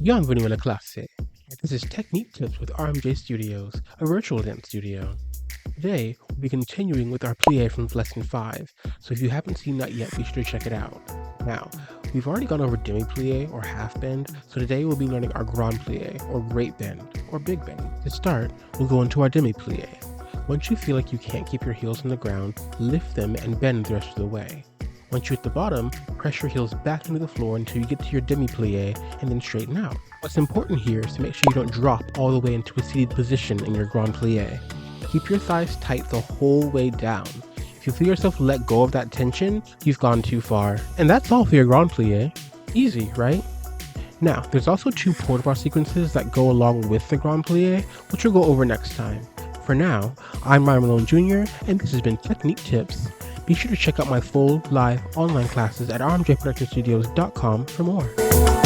Bienvenue à la classe. This is Technique Tips with RMJ Studios, a virtual dance studio. Today, we'll be continuing with our plie from lesson 5, so if you haven't seen that yet, be sure to check it out. Now, we've already gone over demi-plie or half bend, so today we'll be learning our Grand Pliè or great bend or big bend. To start, we'll go into our demi-plie. Once you feel like you can't keep your heels on the ground, lift them and bend the rest of the way. Once you're at the bottom, press your heels back into the floor until you get to your demi-plie and then straighten out. What's important here is to make sure you don't drop all the way into a seated position in your Grand Pliè. Keep your thighs tight the whole way down. If you feel yourself let go of that tension, you've gone too far. And that's all for your Grand Pliè. Easy, right? Now, there's also 2 port-bar sequences that go along with the Grand Pliè, which we'll go over next time. For now, I'm Malone Jr., and this has been Technique Tips. Be sure to check out my full live online classes at rmjproductionstudios.com for more.